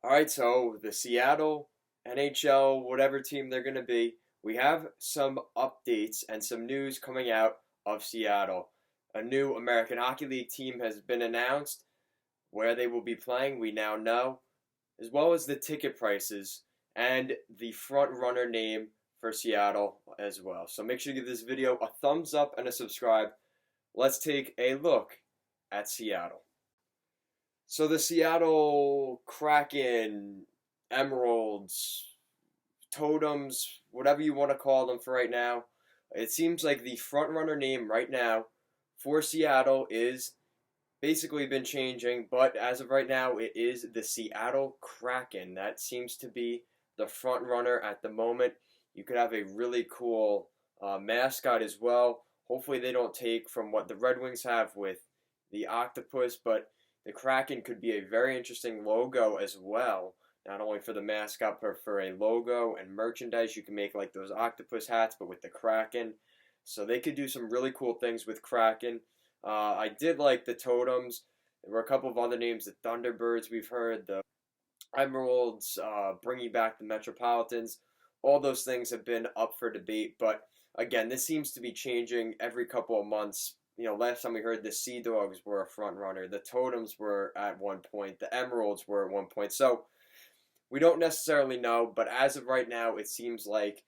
All right, so the Seattle NHL, whatever team they're going to be, we have some updates and some news coming out of Seattle. A new American Hockey League team has been announced. Where they will be playing, we now know, as well as the ticket prices and the front runner name for Seattle as well. So make sure you give this video a thumbs up and a subscribe. Let's take a look at Seattle. So the Seattle Kraken, Emeralds, Totems, whatever you want to call them for right now, it seems like the front runner name right now for Seattle is basically been changing, but as of right now, it is the Seattle Kraken. That seems to be the front runner at the moment. You could have a really cool mascot as well. Hopefully, they don't take from what the Red Wings have with the octopus, but the Kraken could be a very interesting logo as well. Not only for the mascot, but for a logo and merchandise. You can make like those octopus hats, but with the Kraken. So they could do some really cool things with Kraken. I did like the Totems. There were a couple of other names, the Thunderbirds we've heard, the Emeralds, bringing back the Metropolitans. All those things have been up for debate, but again, this seems to be changing every couple of months. Last time we heard the Sea Dogs were a front runner, the Totems were at one point, the Emeralds were at one point. So we don't necessarily know, but as of right now, it seems like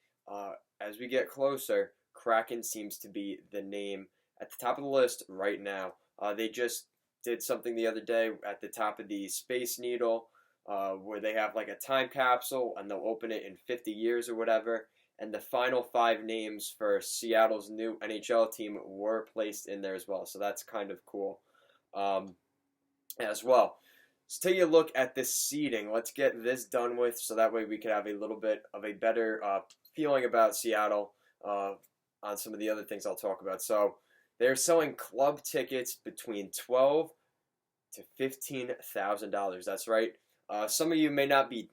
as we get closer, Kraken seems to be the name at the top of the list right now. They just did something the other day at the top of the Space Needle where they have like a time capsule and they'll open it in 50 years or whatever. And the final five names for Seattle's new NHL team were placed in there as well. So that's kind of cool as well. Let's take a look at this seeding. Let's get this done with so that way we can have a little bit of a better feeling about Seattle on some of the other things I'll talk about. So they're selling club tickets between $12,000 to $15,000. That's right. Some of you may not be,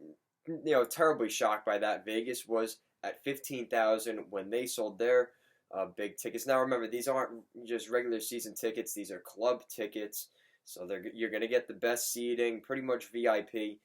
terribly shocked by that. Vegas was at $15,000 when they sold their big tickets. Now remember, these aren't just regular season tickets; these are club tickets. So you're going to get the best seating, pretty much VIP.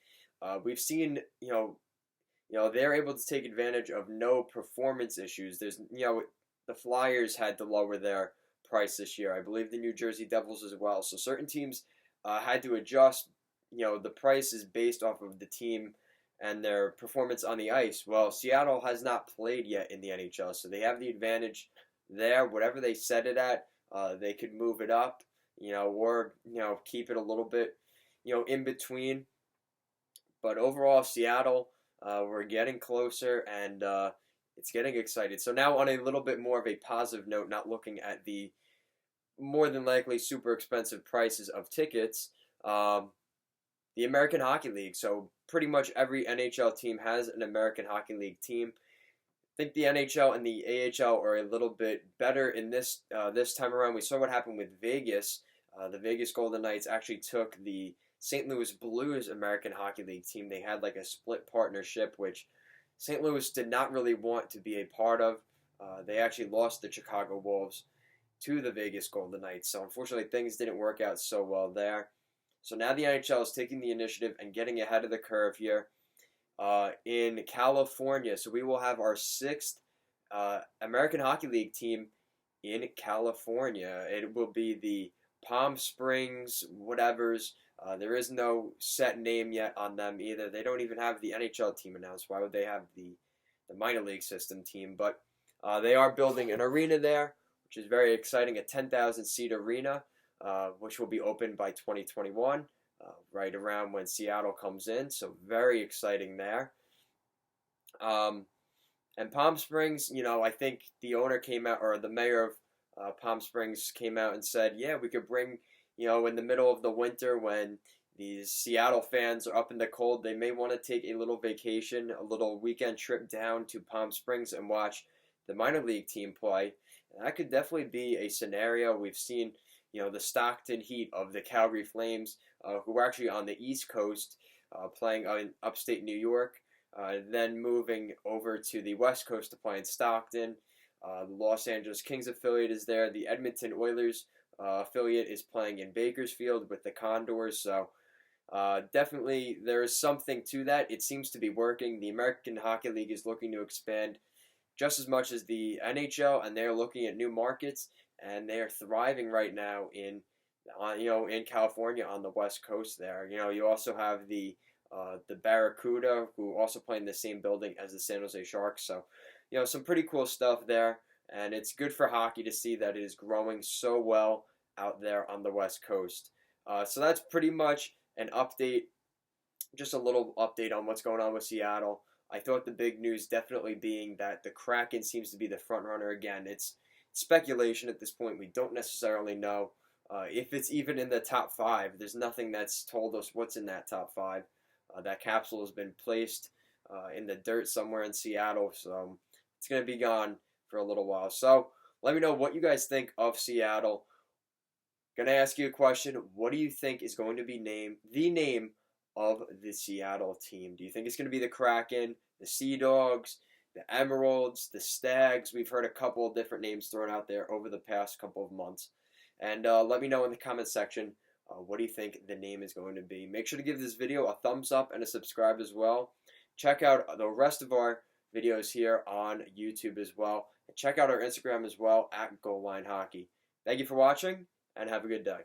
We've seen, they're able to take advantage of no performance issues. The Flyers had to lower their price this year. I believe the New Jersey Devils as well. So certain teams had to adjust. The price is based off of the team and their performance on the ice. Well, Seattle has not played yet in the NHL, so they have the advantage there. Whatever they set it at, they could move it up, or keep it a little bit, in between. But overall, Seattle, we're getting closer, and it's getting excited. So now on a little bit more of a positive note, not looking at the more than likely super expensive prices of tickets, the American Hockey League. So pretty much every NHL team has an American Hockey League team. I think the NHL and the AHL are a little bit better in this time around. We saw what happened with Vegas. The Vegas Golden Knights actually took the St. Louis Blues American Hockey League team. They had like a split partnership, which St. Louis did not really want to be a part of. They actually lost the Chicago Wolves to the Vegas Golden Knights. So unfortunately, things didn't work out so well there. So now the NHL is taking the initiative and getting ahead of the curve here in California. So we will have our sixth American Hockey League team in California. It will be the Palm Springs whatevers. There is no set name yet on them either. They don't even have the NHL team announced. Why would they have the minor league system team? But they are building an arena there, which is very exciting, a 10,000 seat arena, which will be open by 2021, right around when Seattle comes in. So very exciting there. And Palm Springs, I think the owner came out, or the mayor of Palm Springs came out and said, yeah, we could bring, in the middle of the winter when these Seattle fans are up in the cold, they may want to take a little vacation, a little weekend trip down to Palm Springs and watch the minor league team play. And that could definitely be a scenario. We've seen, the Stockton Heat of the Calgary Flames, who are actually on the East Coast, playing in upstate New York, then moving over to the West Coast to play in Stockton. The Los Angeles Kings affiliate is there. The Edmonton Oilers affiliate is playing in Bakersfield with the Condors. So Definitely, there is something to that. It seems to be working. The American Hockey League is looking to expand just as much as the NHL, and they're looking at new markets, and they are thriving right now in California on the West Coast. There, you also have the Barracuda, who also play in the same building as the San Jose Sharks. So, some pretty cool stuff there, and it's good for hockey to see that it is growing so well out there on the West Coast. So that's pretty much an update, just a little update on what's going on with Seattle. I thought the big news definitely being that the Kraken seems to be the front runner again. It's speculation at this point. We don't necessarily know if it's even in the top five. There's nothing that's told us what's in that top five. That capsule has been placed in the dirt somewhere in Seattle, so it's going to be gone for a little while. So let me know what you guys think of Seattle. Going to ask you a question. What do you think is going to be the name of the Seattle team? Do you think it's going to be the Kraken, the Sea Dogs, the Emeralds, the Stags? We've heard a couple of different names thrown out there over the past couple of months. And let me know in the comment section, what do you think the name is going to be? Make sure to give this video a thumbs up and a subscribe as well. Check out the rest of our videos here on YouTube as well. And check out our Instagram as well, at Goal Line Hockey. Thank you for watching, and have a good day.